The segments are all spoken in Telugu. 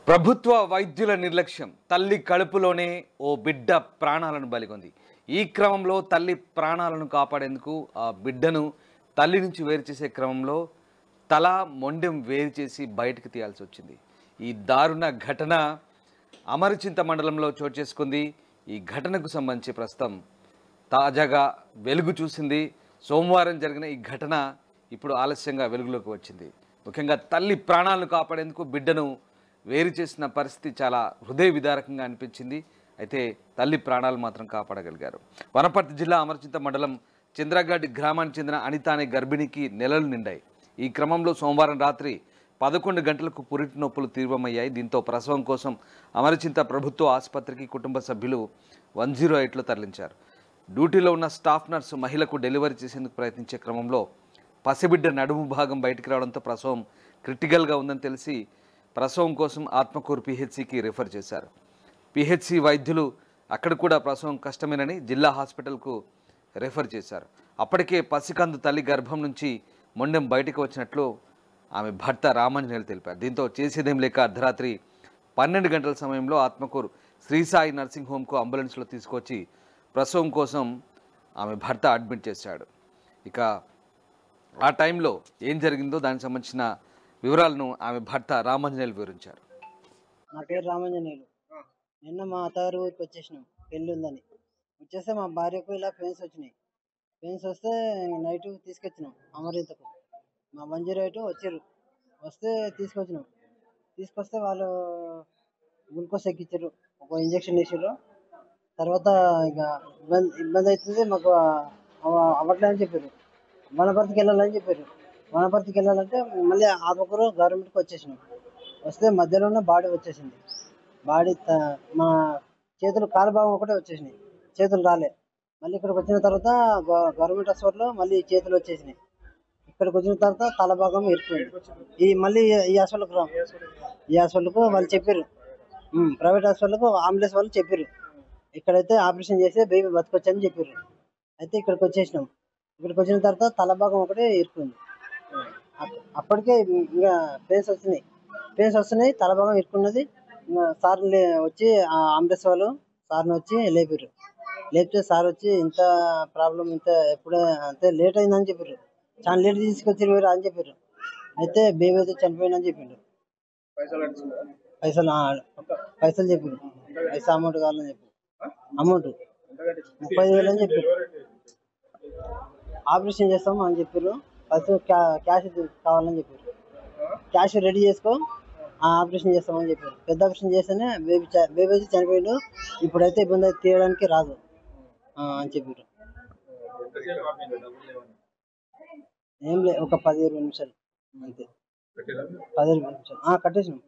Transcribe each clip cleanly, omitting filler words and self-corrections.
ప్రభుత్వ వైద్యుల నిర్లక్ష్యం తల్లి కడుపులోనే ఓ బిడ్డ ప్రాణాలను బలిగొంది. ఈ క్రమంలో తల్లి ప్రాణాలను కాపాడేందుకు ఆ బిడ్డను తల్లి నుంచి వేరు చేసే క్రమంలో తల మొండెం వేరు చేసి బయటకు తీయాల్సి వచ్చింది. ఈ దారుణ ఘటన అమరచింత మండలంలో చోటు చేసుకుంది. ఈ ఘటనకు సంబంధించి ప్రస్తుతం తాజాగా వెలుగు చూసింది. సోమవారం జరిగిన ఈ ఘటన ఇప్పుడు ఆలస్యంగా వెలుగులోకి వచ్చింది. ముఖ్యంగా తల్లి ప్రాణాలను కాపాడేందుకు బిడ్డను వేరు చేసిన పరిస్థితి చాలా హృదయ విదారకంగా అనిపించింది. అయితే తల్లి ప్రాణాలు మాత్రం కాపాడగలిగారు. వనపర్తి జిల్లా అమరచింత మండలం చంద్రగడ్డి గ్రామానికి చెందిన అనిత అనే గర్భిణికి నెలలు నిండాయి. ఈ క్రమంలో సోమవారం రాత్రి 11 గంటలకు పురిటి నొప్పులు తీవ్రమయ్యాయి. దీంతో ప్రసవం కోసం అమరచింత ప్రభుత్వ ఆసుపత్రికి కుటుంబ సభ్యులు 108లో తరలించారు. డ్యూటీలో ఉన్న స్టాఫ్ నర్సు మహిళకు డెలివరీ చేసేందుకు ప్రయత్నించే క్రమంలో పసిబిడ్డ నడుము భాగం బయటికి రావడంతో ప్రసవం క్రిటికల్గా ఉందని తెలిసి ప్రసవం కోసం ఆత్మకూరు పిహెచ్సికి రిఫర్ చేశారు. పిహెచ్సి వైద్యులు అక్కడ కూడా ప్రసవం కష్టమేనని జిల్లా హాస్పిటల్కు రిఫర్ చేశారు. అప్పటికే పసికందు తల్లి గర్భం నుంచి మొండెం బయటకు వచ్చినట్లు ఆమె భర్త రామాంజనేయులు తెలిపారు. దీంతో చేసేదేం లేక అర్ధరాత్రి 12 గంటల సమయంలో ఆత్మకూరు శ్రీసాయి నర్సింగ్ హోమ్కు అంబులెన్స్లో తీసుకొచ్చి ప్రసవం కోసం ఆమె భర్త అడ్మిట్ చేశాడు. ఇక ఆ టైంలో ఏం జరిగిందో దానికి సంబంధించిన వివరాలను ఆమె భర్త రామాంజనేయులు వివరించారు. నా పేరు రామాంజనేయులు. నిన్న మా అత్తగారి ఊరికి వచ్చేసినాం, పెళ్ళి ఉందని. వచ్చేస్తే మా భార్యకు ఇలా పెయిన్స్ వచ్చినాయి. పెయిన్స్ వస్తే నైట్ తీసుకొచ్చినాం అమరింతకు. మా 108 వచ్చారు. వస్తే తీసుకొస్తే వాళ్ళు గ్లూకోజ్ ఎక్కించారు, ఒక ఇంజక్షన్ వేసారు. తర్వాత ఇక ఇబ్బంది అవుతుంది మాకు, అవ్వట్లేదని చెప్పారు. వనపర్తికి వెళ్ళాలని చెప్పారు. వనపర్తికి వెళ్ళాలంటే మళ్ళీ ఆత్మకూరు గవర్నమెంట్కి వచ్చేసినాం. వస్తే మధ్యలోనే బాడీ వచ్చేసింది. బాడీ మా చేతులు కాలు భాగం ఒకటే వచ్చేసినాయి, చేతులు రాలే. మళ్ళీ ఇక్కడికి వచ్చిన తర్వాత గవర్నమెంట్ హాస్పిటల్లో మళ్ళీ చేతులు వచ్చేసినాయి. ఇక్కడికి వచ్చిన తర్వాత తల భాగం ఇరుక్కుపోయింది. మళ్ళీ ఈ హాస్పిటల్కు వాళ్ళు చెప్పారు, ప్రైవేట్ హాస్పిటల్కు అంబులెన్స్ వాళ్ళు చెప్పారు, ఇక్కడైతే ఆపరేషన్ చేస్తే బేబీ బతకొచ్చని చెప్పారు. అయితే ఇక్కడికి వచ్చేసినాం. ఇక్కడికి వచ్చిన తర్వాత తల భాగం ఒకటే ఇరుక్కుంది. అప్పటికే ఇంకా పెయిన్స్ వస్తున్నాయి, తల భాగం ఇరుక్కున్నది. సార్ వచ్చి అంబులెన్స్ వాళ్ళు సార్ని వచ్చి లేపితే సార్ వచ్చి ఇంత ప్రాబ్లం ఎప్పుడే అంతే లేట్ అయిందని చెప్పారు. చాలా లేట్ తీసుకొచ్చి అని చెప్పారు. అయితే బేబీ అయితే చనిపోయిందని చెప్పిండు. పైసలు చెప్పారు. పైసా అమౌంట్ కావాలని చెప్పారు. అమౌంట్ 30,000 అని చెప్పారు. ఆపరేషన్ చేస్తాము అని చెప్పారు. ఫస్ట్ క్యాష్ కావాలని చెప్పారు. క్యాష్ రెడీ చేసుకో, ఆపరేషన్ చేస్తామని చెప్పారు. పెద్ద ఆపరేషన్ చేస్తేనే బేబీ అయితే చనిపోయాడు, ఇప్పుడైతే ఇబ్బంది అయితే తీయడానికి రాదు అని చెప్పారు. ఏం లేదు, ఒక 10-20 నిమిషాలు అంతే. 10-20 నిమిషాలు కట్టేసినాం.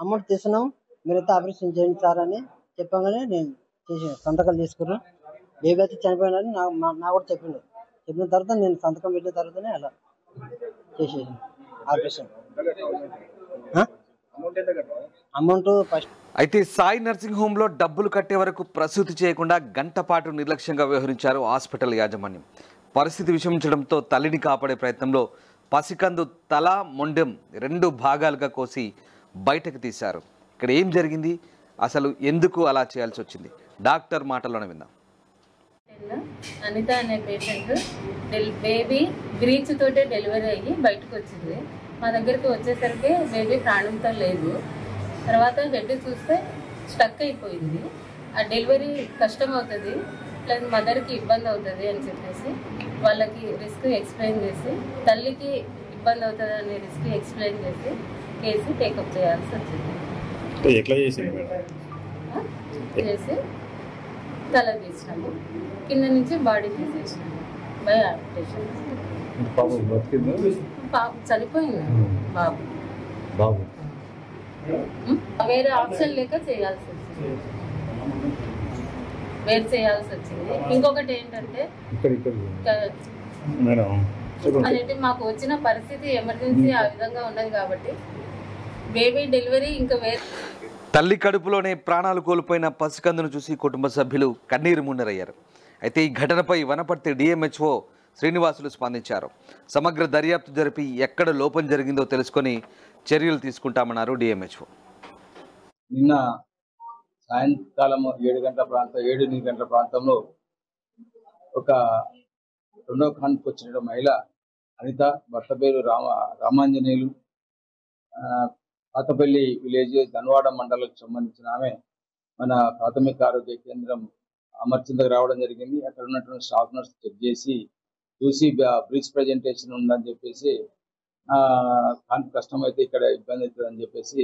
అమౌంట్ తీస్తున్నాం, మీరైతే ఆపరేషన్ చేయండి సార్ అని చెప్పగానే నేను చేసాను. సంతకాలు తీసుకున్నారు. బేబీ అయితే చనిపోయినని నా కూడా చెప్పిన తర్వాత నేను సంతకం పెట్టిన తర్వాతనే అలా చేసేసాను ఆపరేషన్. Amount first. అయితే సాయి నర్సింగ్ హోమ్లో డబ్బులు కట్టే వరకు ప్రసూతి చేయకుండా గంట పాటు నిర్లక్ష్యంగా వ్యవహరించారు హాస్పిటల్ యాజమాన్యం. పరిస్థితి విషమించడంతో తల్లిని కాపాడే ప్రయత్నంలో పసికందు తల మొండెం 2 భాగాలుగా కోసి బయటకు తీశారు. ఇక్కడ ఏం జరిగింది, అసలు ఎందుకు అలా చేయాల్సి వచ్చింది, డాక్టర్ మాటల్లోనే విందాం. అనిత అనే పేషెంట్ బేబీ బ్రీచ్ తోటే డెలివరీ అయ్యి బయటకు వచ్చింది. మా దగ్గరికి వచ్చేసరికి బేబీ ప్రాణంతో లేదు. తర్వాత హెడ్ చూస్తే స్టక్ అయిపోయింది. ఆ డెలివరీ కష్టం అవుతుంది, ప్లస్ మదర్కి ఇబ్బంది అవుతుంది అని చెప్పేసి వాళ్ళకి రిస్క్ ఎక్స్ప్లెయిన్ చేసి, తల్లికి ఇబ్బంది అవుతుంది అనే రిస్క్ ఎక్స్ప్లెయిన్ చేసి కేసు టేకప్ చేయాల్సి వచ్చింది. చేసి తల తీసినాము, కింద నుంచి బాడీ తీసేసినాము బై ఆపరేషన్. చనిపోయింది బాబు. వేరే ఆప్షన్ లేక చేయాల్సి వచ్చింది. ఇంకొకటి ఏంటంటే అదేంటి, మాకు వచ్చిన పరిస్థితి ఎమర్జెన్సీ ఆ విధంగా ఉన్నది కాబట్టి బేబీ డెలివరీ ఇంకా తల్లి కడుపులోనే ప్రాణాలు కోల్పోయిన పసికందును చూసి కుటుంబ సభ్యులు కన్నీరు మున్నరయ్యారు. అయితే ఈ ఘటనపై వనపర్తి డిఎంహెచ్ఓ శ్రీనివాసులు స్పందించారు. సమగ్ర దర్యాప్తు జరిపి ఎక్కడ లోపం జరిగిందో తెలుసుకొని చర్యలు తీసుకుంటామన్నారు డిఎంహెచ్ఓ. నిన్న సాయంకాలం 7 గంటల ప్రాంతంలో ఒక రెండవ ఖాన్కి వచ్చిన మహిళ అనిత, భర్త పేరు రామాంజనేయులు, పాతపల్లి విలేజ్ ధన్వాడ మండలకు సంబంధించిన ఆమె మన ప్రాథమిక ఆరోగ్య కేంద్రం అమర్చింతకు రావడం జరిగింది. అక్కడ ఉన్నటువంటి స్టాఫ్ నర్స్ చెక్ చేసి చూసి బ్రీచ్ ప్రజెంటేషన్ ఉందని చెప్పేసి కష్టమైతే ఇక్కడ ఇబ్బంది అవుతుందని చెప్పేసి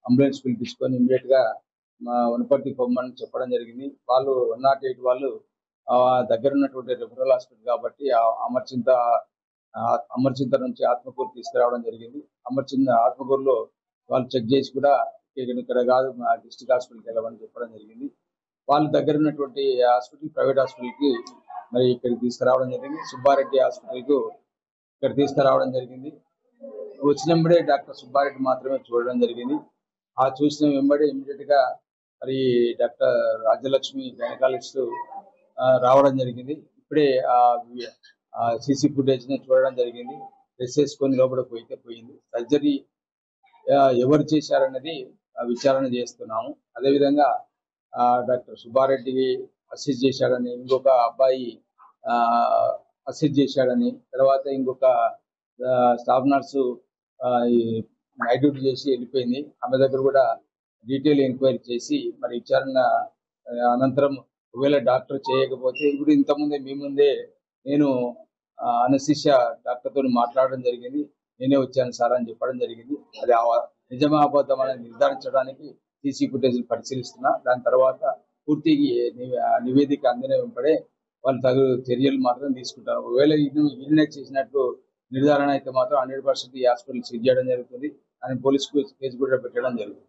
అంబులెన్స్ పిలిపించుకొని ఇమ్మీడియట్గా మా వనపర్తి పొమ్మని చెప్పడం జరిగింది. వాళ్ళు 108 వాళ్ళు దగ్గర ఉన్నటువంటి రెఫరల్ హాస్పిటల్ కాబట్టి అమర్చింత నుంచి ఆత్మకూరు తీసుకురావడం జరిగింది. ఆత్మకూరులో వాళ్ళు చెక్ చేసి కూడా ఇక్కడ కాదు మా డిస్ట్రిక్ట్ హాస్పిటల్కి వెళ్ళమని చెప్పడం జరిగింది. వాళ్ళు దగ్గర ఉన్నటువంటి హాస్పిటల్, ప్రైవేట్ హాస్పిటల్కి మరి ఇక్కడికి తీసుకురావడం జరిగింది. సుబ్బారెడ్డి హాస్పిటల్కు ఇక్కడ తీసుకురావడం జరిగింది. వచ్చినప్పుడే డాక్టర్ సుబ్బారెడ్డి మాత్రమే చూడడం జరిగింది. ఆ చూసిన వెంబడే ఇమ్మీడియట్గా మరి డాక్టర్ రాజ్యలక్ష్మి గైనకాలజిస్ట్ రావడం జరిగింది. ఇప్పుడే సీసీ ఫుటేజ్ని చూడడం జరిగింది. డ్రెస్ వేసుకొని లోపలికి పోయింది. సర్జరీ ఎవరు చేశారన్నది విచారణ చేస్తున్నాము. అదేవిధంగా డాక్టర్ సుబ్బారెడ్డి అసిస్ట్ చేశాడని, ఇంకొక అబ్బాయి అసిస్ట్ చేశాడని, తర్వాత ఇంకొక స్టాఫ్ నర్సు నైట్ డ్యూటీ చేసి వెళ్ళిపోయింది. ఆమె దగ్గర కూడా డీటెయిల్ ఎంక్వైరీ చేసి మరి విచారణ అనంతరం ఒకవేళ డాక్టర్ చేయకపోతే ఇప్పుడు ఇంతకుముందే మీ ముందే నేను అనస్థీషియా డాక్టర్తో మాట్లాడడం జరిగింది. నేనే వచ్చాను సార్ అని చెప్పడం జరిగింది. అది నిజమా అబద్ధం అనేది నిర్ధారించడానికి సీసీ ఫుటేజ్ పరిశీలిస్తున్నా. దాని తర్వాత పూర్తి నివేదిక అందిన వెంబడే వాళ్ళు తగు చర్యలు మాత్రం తీసుకుంటారు. ఒకవేళ ఈయన చేసినట్టు నిర్ధారణ అయితే మాత్రం 100% ఈ హాస్పిటల్ సీజ్ చేయడం జరుగుతుంది. అని పోలీసు కేసు కూడా పెట్టడం జరుగుతుంది.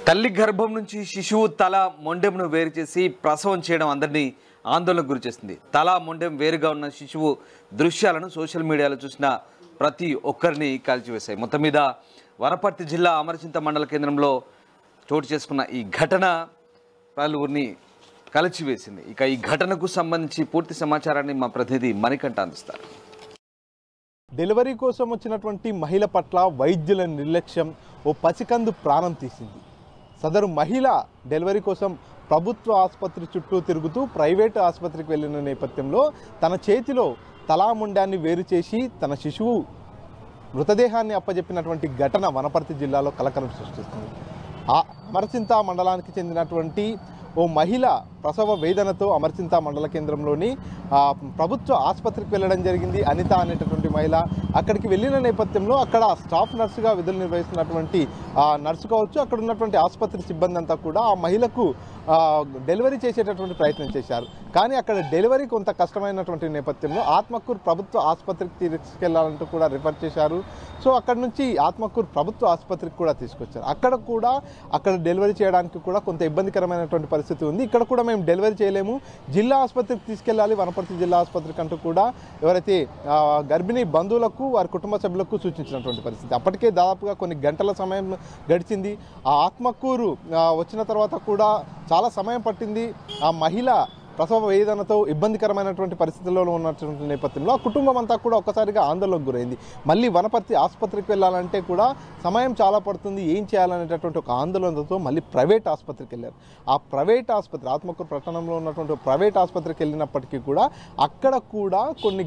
తల్లి గర్భం నుంచి శిశువు తల మొండెంను వేరు చేసి ప్రసవం చేయడం అందరినీ ఆందోళనకు గురిచేస్తుంది. తల మొండెం వేరుగా ఉన్న శిశువు దృశ్యాలను సోషల్ మీడియాలో చూసిన ప్రతి ఒక్కరిని కాల్చివేశాయి. మొత్తం మీద వనపర్తి జిల్లా అమరచింత మండల కేంద్రంలో చోటు చేసుకున్న ఈ ఘటన పలువురిని కలిచివేసింది. ఇక ఈ ఘటనకు సంబంధించి పూర్తి సమాచారాన్ని మా ప్రతినిధి మణికంఠ అందిస్తారు. డెలివరీ కోసం వచ్చినటువంటి మహిళ పట్ల వైద్యుల నిర్లక్ష్యం ఓ పసికందు ప్రాణం తీసింది. సదరు మహిళ డెలివరీ కోసం ప్రభుత్వ ఆసుపత్రి చుట్టూ తిరుగుతూ ప్రైవేటు ఆసుపత్రికి వెళ్ళిన నేపథ్యంలో తన చేతిలో తలాముండాన్ని వేరు చేసి తన శిశువు మృతదేహాన్ని అప్పజెప్పినటువంటి ఘటన వనపర్తి జిల్లాలో కలకలం సృష్టిస్తుంది. అమరచింత మండలానికి చెందినటువంటి ఓ మహిళ ప్రసవ వేదనతో అమరచింత మండల కేంద్రంలోని ప్రభుత్వ ఆసుపత్రికి వెళ్ళడం జరిగింది. అనిత అనేటటువంటి మహిళ అక్కడికి వెళ్ళిన నేపథ్యంలో అక్కడ స్టాఫ్ నర్సుగా విధులు నిర్వహిస్తున్నటువంటి నర్సు కావచ్చు, అక్కడ ఉన్నటువంటి ఆసుపత్రి సిబ్బంది అంతా కూడా ఆ మహిళకు డెలివరీ చేసేటటువంటి ప్రయత్నం చేశారు. కానీ అక్కడ డెలివరీ కొంత కష్టమైనటువంటి నేపథ్యంలో ఆత్మకూరు ప్రభుత్వ ఆసుపత్రికి తీసుకెళ్లాలంటూ కూడా రిఫర్ చేశారు. సో అక్కడ నుంచి ఆత్మకూరు ప్రభుత్వ ఆసుపత్రికి కూడా తీసుకొచ్చారు. అక్కడ డెలివరీ చేయడానికి కూడా కొంత ఇబ్బందికరమైనటువంటి పరిస్థితి ఉంది. ఇక్కడ కూడా మేము డెలివరీ చేయలేము, జిల్లా ఆసుపత్రికి తీసుకెళ్లాలి, వనపర్తి జిల్లా ఆసుపత్రికి అంటూ కూడా ఎవరైతే గర్భిణీ బంధువులకు వారి కుటుంబ సభ్యులకు సూచించినటువంటి పరిస్థితి. అప్పటికే దాదాపుగా కొన్ని గంటల సమయం గడిచింది. ఆ ఆత్మకూరు వచ్చిన తర్వాత కూడా చాలా సమయం పట్టింది. ఆ మహిళ ప్రసవ వేదనతో ఇబ్బందికరమైనటువంటి పరిస్థితుల్లో ఉన్నటువంటి నేపథ్యంలో ఆ కుటుంబం అంతా కూడా ఒక్కసారిగా ఆందోళనకు గురైంది. మళ్ళీ వనపర్తి ఆసుపత్రికి వెళ్ళాలంటే కూడా సమయం చాలా పడుతుంది, ఏం చేయాలనేటటువంటి ఒక ఆందోళనతో మళ్ళీ ప్రైవేట్ ఆసుపత్రికి వెళ్ళారు. ఆ ప్రైవేట్ ఆసుపత్రి ఆత్మకూరు పట్టణంలో ఉన్నటువంటి ప్రైవేట్ ఆసుపత్రికి వెళ్ళినప్పటికీ కూడా అక్కడ కూడా కొన్ని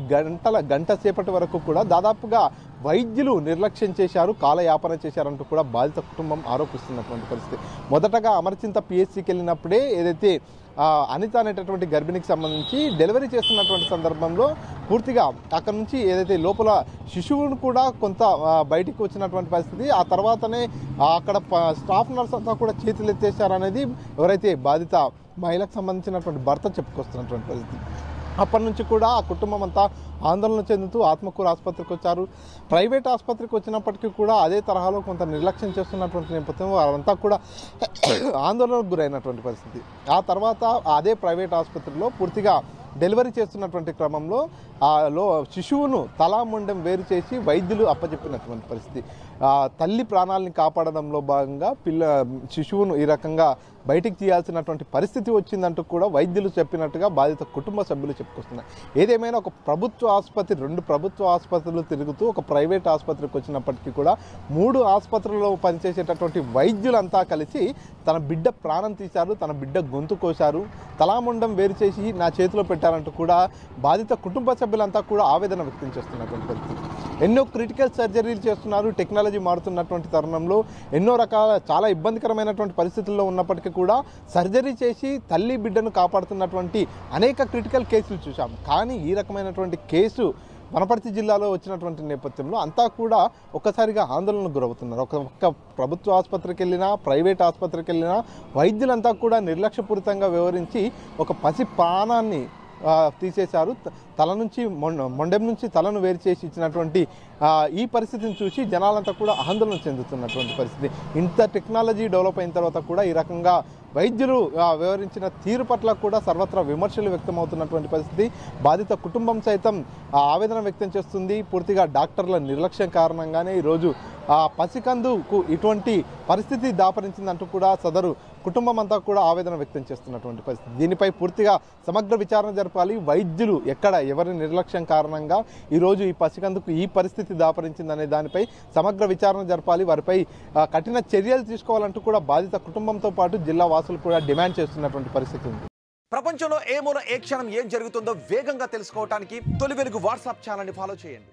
గంట సేపటి వరకు కూడా దాదాపుగా వైద్యులు నిర్లక్ష్యం చేశారు, కాలయాపన చేశారంటూ కూడా బాధిత కుటుంబం ఆరోపిస్తున్నటువంటి పరిస్థితి. మొదటగా అమరచింత పిహెచ్సికి వెళ్ళినప్పుడే ఏదైతే అనిత అనేటటువంటి గర్భిణికి సంబంధించి డెలివరీ చేస్తున్నటువంటి సందర్భంలో పూర్తిగా అక్కడ నుంచి ఏదైతే లోపల శిశువును కూడా కొంత బయటికి వచ్చినటువంటి పరిస్థితి. ఆ తర్వాతనే అక్కడ స్టాఫ్ నర్స్ అంతా కూడా చేతులు ఎత్తేసారనేది ఎవరైతే బాధిత మహిళకు సంబంధించినటువంటి భర్త చెప్పుకొస్తున్నటువంటి పరిస్థితి. అప్పటి నుంచి కూడా ఆ కుటుంబం అంతా ఆందోళన చెందుతూ ఆత్మకూరు ఆసుపత్రికి వచ్చారు. ప్రైవేట్ ఆసుపత్రికి వచ్చినప్పటికీ కూడా అదే తరహాలో కొంత నిర్లక్ష్యం చేస్తున్నటువంటి నేపథ్యంలో వారంతా కూడా ఆందోళనకు గురైనటువంటి పరిస్థితి. ఆ తర్వాత అదే ప్రైవేట్ ఆసుపత్రిలో పూర్తిగా డెలివరీ చేస్తున్నటువంటి క్రమంలో శిశువును తలాముండం వేరు చేసి వైద్యులు అప్పచెప్పినటువంటి పరిస్థితి. తల్లి ప్రాణాలని కాపాడడంలో భాగంగా శిశువును ఈ రకంగా బయటికి తీయాల్సినటువంటి పరిస్థితి వచ్చిందంటూ కూడా వైద్యులు చెప్పినట్టుగా బాధిత కుటుంబ సభ్యులు చెప్పుకొస్తున్నారు. ఏదేమైనా ఒక ప్రభుత్వ ఆసుపత్రి, 2 ప్రభుత్వ ఆసుపత్రులు తిరుగుతూ ఒక ప్రైవేట్ ఆసుపత్రికి వచ్చినప్పటికీ కూడా 3 ఆసుపత్రుల్లో పనిచేసేటటువంటి వైద్యులంతా కలిసి తన బిడ్డ ప్రాణం తీశారు, తన బిడ్డ గొంతు కోశారు, తలాముండం వేరు చేసి నా చేతిలో పెట్టారంటూ కూడా బాధిత కుటుంబ సభ్యులంతా కూడా ఆవేదన వ్యక్తం చేస్తున్నటువంటి పరిస్థితి. ఎన్నో క్రిటికల్ సర్జరీలు చేస్తున్నారు. టెక్నాలజీ మారుతున్నటువంటి తరుణంలో ఎన్నో రకాల చాలా ఇబ్బందికరమైనటువంటి పరిస్థితుల్లో ఉన్నప్పటికీ కూడా సర్జరీ చేసి తల్లి బిడ్డను కాపాడుతున్నటువంటి అనేక క్రిటికల్ కేసులు చూసాం. కానీ ఈ రకమైనటువంటి కేసు వనపర్తి జిల్లాలో వచ్చినటువంటి నేపథ్యంలో అంతా కూడా ఒక్కసారిగా ఆందోళనకు గురవుతున్నారు. ఒక్క ప్రభుత్వ ఆసుపత్రికి వెళ్ళినా, ప్రైవేట్ ఆసుపత్రికి వెళ్ళినా వైద్యులంతా కూడా నిర్లక్ష్యపూరితంగా వ్యవహరించి ఒక పసి ప్రాణాన్ని తీసేశారు. తల నుంచి మొండెం నుంచి తలను వేరు చేసి ఇచ్చినటువంటి ఈ పరిస్థితిని చూసి జనాలంతా కూడా ఆందోళన చెందుతున్నటువంటి పరిస్థితి. ఇంత టెక్నాలజీ డెవలప్ అయిన తర్వాత కూడా ఈ రకంగా వైద్యులు వ్యవహరించిన తీరు పట్ల కూడా సర్వత్రా విమర్శలు వ్యక్తమవుతున్నటువంటి పరిస్థితి. బాధిత కుటుంబం సైతం ఆవేదన వ్యక్తం చేస్తుంది. పూర్తిగా డాక్టర్ల నిర్లక్ష్యం కారణంగానే ఈరోజు పసికందుకు ఇటువంటి పరిస్థితి దాపరించిందంటూ కూడా సదరు కుటుంబం అంతా కూడా ఆవేదన వ్యక్తం చేస్తున్నటువంటి పరిస్థితి. దీనిపై పూర్తిగా సమగ్ర విచారణ జరపాలి. వైద్యులు ఎవరి నిర్లక్ష్యం కారణంగా ఈరోజు ఈ పసికందుకు ఈ పరిస్థితి దాపరించిందనే దానిపై సమగ్ర విచారణ జరపాలి. వారిపై కఠిన చర్యలు తీసుకోవాలంటూ కూడా బాధిత కుటుంబంతో పాటు జిల్లా వాసులు కూడా డిమాండ్ చేస్తున్నటువంటి పరిస్థితి ఉంది. ప్రపంచంలో ఏ మూల ఏ క్షణం ఏం జరుగుతుందో వేగంగా తెలుసుకోవడానికి తొలి వెలుగు వాట్సాప్ ఛానల్ని ఫాలో చేయండి.